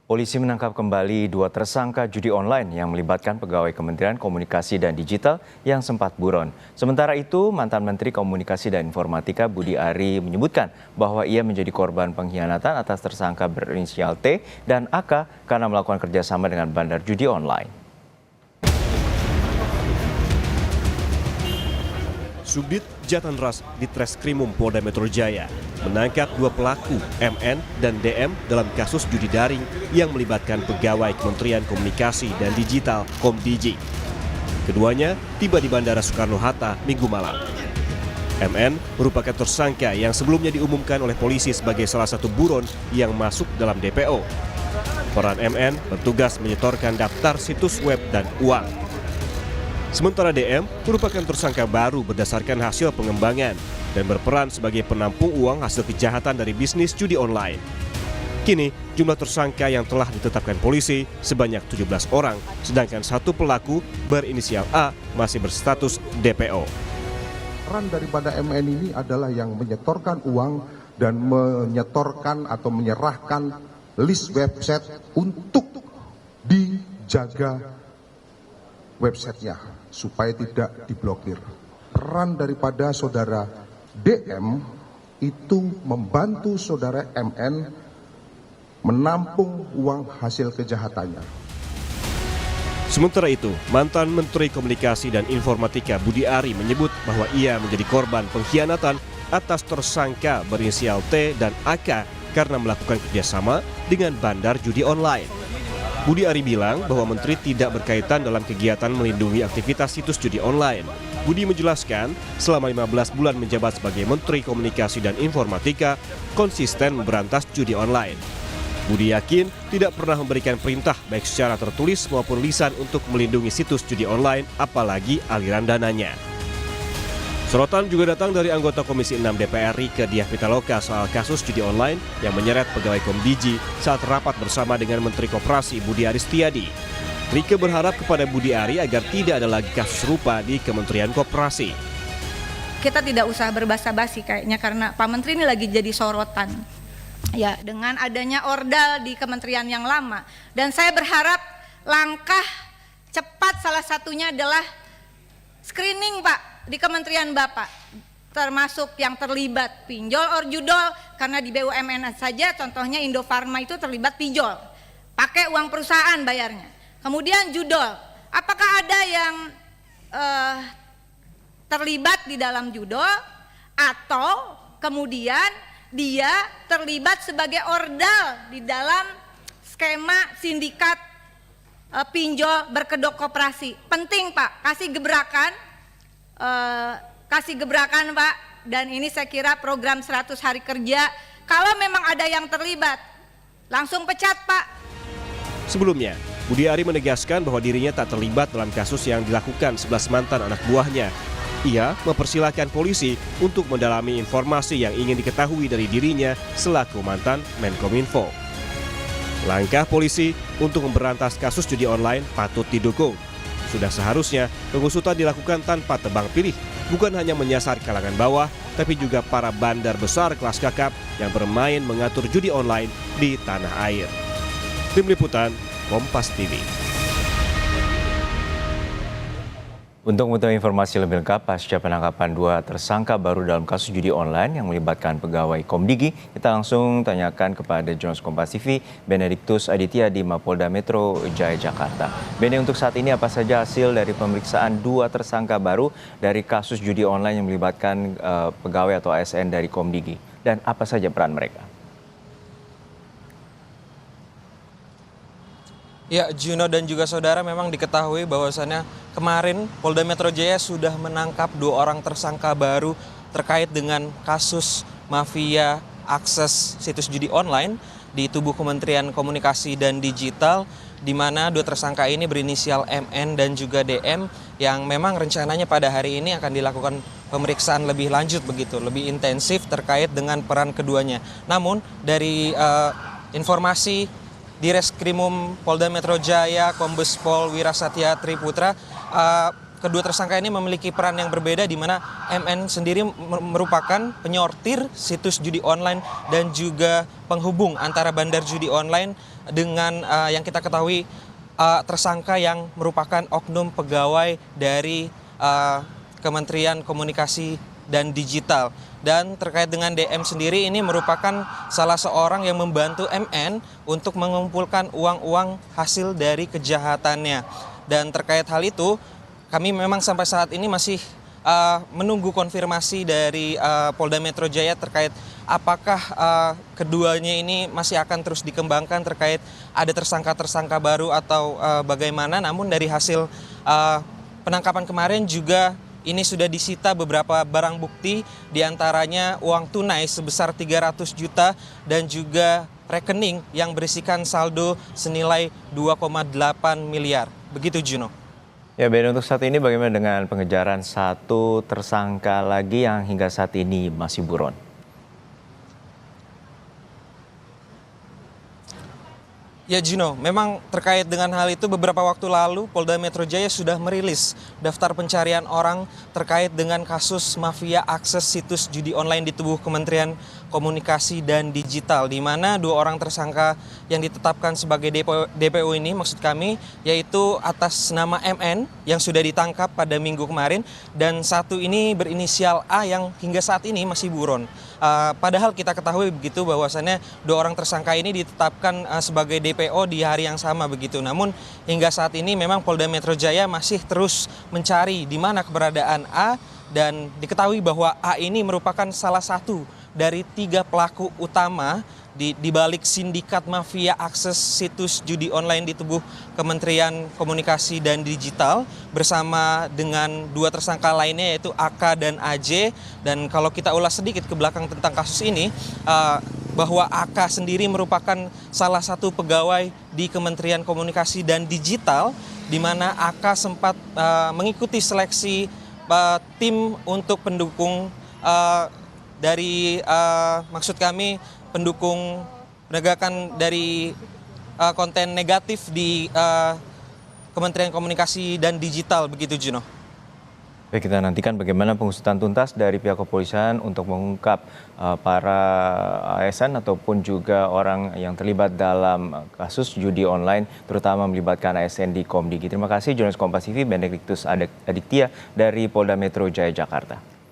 Polisi menangkap kembali 2 tersangka judi online yang melibatkan pegawai Kementerian Komunikasi dan Digital yang sempat buron. Sementara itu, mantan Menteri Komunikasi dan Informatika Budi Ari menyebutkan bahwa ia menjadi korban pengkhianatan atas tersangka berinisial T dan AK karena melakukan kerjasama dengan bandar judi online. Subdit Jatanras di Treskrimum Polda Metro Jaya menangkap 2 pelaku MN dan DM dalam kasus judi daring yang melibatkan pegawai Kementerian Komunikasi dan Digital (Komdigi). Keduanya tiba di Bandara Soekarno-Hatta Minggu malam. MN merupakan tersangka yang sebelumnya diumumkan oleh polisi sebagai salah satu buron yang masuk dalam DPO. Peran MN bertugas menyetorkan daftar situs web dan uang. Sementara DM merupakan tersangka baru berdasarkan hasil pengembangan dan berperan sebagai penampung uang hasil kejahatan dari bisnis judi online. Kini, jumlah tersangka yang telah ditetapkan polisi sebanyak 17 orang, sedangkan 1 pelaku berinisial A masih berstatus DPO. Peran daripada MN ini adalah yang menyetorkan uang dan menyetorkan atau menyerahkan list website untuk dijaga websitenya supaya tidak diblokir. Peran daripada saudara DM itu membantu saudara MN menampung uang hasil kejahatannya. Sementara itu, mantan Menteri Komunikasi dan Informatika Budi Ari menyebut bahwa ia menjadi korban pengkhianatan atas tersangka berinisial T dan AK karena melakukan kerjasama dengan bandar judi online. Budi Ari bilang bahwa Menteri tidak berkaitan dalam kegiatan melindungi aktivitas situs judi online. Budi menjelaskan, selama 15 bulan menjabat sebagai Menteri Komunikasi dan Informatika, konsisten memberantas judi online. Budi yakin tidak pernah memberikan perintah baik secara tertulis maupun lisan untuk melindungi situs judi online, apalagi aliran dananya. Sorotan juga datang dari anggota Komisi 6 DPR Rieke Diah Pitaloka soal kasus judi online yang menyeret pegawai Komdigi saat rapat bersama dengan Menteri Koperasi Budi Aris Setiadi. Rieke berharap kepada Budi Ari agar tidak ada lagi kasus serupa di Kementerian Koperasi. Kita tidak usah berbasa-basi kayaknya karena Pak Menteri ini lagi jadi sorotan. Ya, dengan adanya ordal di kementerian yang lama. Dan saya berharap langkah cepat salah satunya adalah screening Pak di Kementerian Bapak, termasuk yang terlibat pinjol or judol, karena di BUMN saja contohnya Indofarma itu terlibat pinjol, pakai uang perusahaan bayarnya. Kemudian judol, apakah ada yang terlibat di dalam judol atau kemudian dia terlibat sebagai ordal di dalam skema sindikat pinjol berkedok koperasi. Penting Pak, kasih gebrakan Pak, dan ini saya kira program 100 hari kerja, kalau memang ada yang terlibat langsung pecat Pak. Sebelumnya, Budi Ari menegaskan bahwa dirinya tak terlibat dalam kasus yang dilakukan 11 mantan anak buahnya. Ia mempersilahkan polisi untuk mendalami informasi yang ingin diketahui dari dirinya selaku mantan Menkominfo. Langkah polisi untuk memberantas kasus judi online patut didukung. Sudah seharusnya pengusutan dilakukan tanpa tebang pilih, bukan hanya menyasar kalangan bawah, tapi juga para bandar besar kelas kakap yang bermain mengatur judi online di tanah air. Tim Liputan, Kompas TV. Untuk mengetahui informasi lebih lengkap pasca penangkapan 2 tersangka baru dalam kasus judi online yang melibatkan pegawai Komdigi, kita langsung tanyakan kepada jurnalis Kompas TV Benediktus Aditya di Mapolda Metro Jaya, Jakarta. Bene, untuk saat ini apa saja hasil dari pemeriksaan 2 tersangka baru dari kasus judi online yang melibatkan pegawai atau ASN dari Komdigi, dan apa saja peran mereka? Ya, Juno dan juga saudara, memang diketahui bahwasannya kemarin Polda Metro Jaya sudah menangkap 2 orang tersangka baru terkait dengan kasus mafia akses situs judi online di tubuh Kementerian Komunikasi dan Digital, di mana 2 tersangka ini berinisial MN dan juga DM yang memang rencananya pada hari ini akan dilakukan pemeriksaan lebih lanjut begitu, lebih intensif terkait dengan peran keduanya. Namun dari informasi di Reskrimum Polda Metro Jaya, Kombes Pol Wirasatya Triputra, kedua tersangka ini memiliki peran yang berbeda, di mana MN sendiri merupakan penyortir situs judi online dan juga penghubung antara bandar judi online dengan yang kita ketahui tersangka yang merupakan oknum pegawai dari Kementerian Komunikasi dan Digital. Dan terkait dengan DM sendiri, ini merupakan salah seorang yang membantu MN untuk mengumpulkan uang-uang hasil dari kejahatannya. Dan terkait hal itu, kami memang sampai saat ini masih menunggu konfirmasi dari Polda Metro Jaya terkait apakah keduanya ini masih akan terus dikembangkan terkait ada tersangka-tersangka baru atau bagaimana. Namun dari hasil penangkapan kemarin juga ini sudah disita beberapa barang bukti, diantaranya uang tunai sebesar 300 juta dan juga rekening yang berisikan saldo senilai 2,8 miliar. Begitu Juno. Ya Ben, untuk saat ini bagaimana dengan pengejaran satu tersangka lagi yang hingga saat ini masih buron? Ya Juno, memang terkait dengan hal itu beberapa waktu lalu Polda Metro Jaya sudah merilis daftar pencarian orang terkait dengan kasus mafia akses situs judi online di tubuh Kementerian Komunikasi dan Digital, di mana 2 orang tersangka yang ditetapkan sebagai DPO ini, maksud kami, yaitu atas nama MN yang sudah ditangkap pada minggu kemarin, dan satu ini berinisial A yang hingga saat ini masih buron. Padahal kita ketahui begitu bahwasannya 2 orang tersangka ini ditetapkan sebagai DPO di hari yang sama begitu. Namun hingga saat ini memang Polda Metro Jaya masih terus mencari di mana keberadaan A, dan diketahui bahwa A ini merupakan salah satu dari 3 pelaku utama di balik sindikat mafia akses situs judi online di tubuh Kementerian Komunikasi dan Digital, bersama dengan 2 tersangka lainnya yaitu AK dan AJ. Dan kalau kita ulas sedikit ke belakang tentang kasus ini, bahwa AK sendiri merupakan salah satu pegawai di Kementerian Komunikasi dan Digital, di mana AK sempat mengikuti seleksi tim untuk pendukung dari maksud kami pendukung penegakan dari konten negatif di Kementerian Komunikasi dan Digital, begitu Juno. Baik, kita nantikan bagaimana pengusutan tuntas dari pihak kepolisian untuk mengungkap para ASN ataupun juga orang yang terlibat dalam kasus judi online, terutama melibatkan ASN di Komdigi. Terima kasih jurnalis Kompas TV Benediktus Aditya dari Polda Metro Jaya, Jakarta.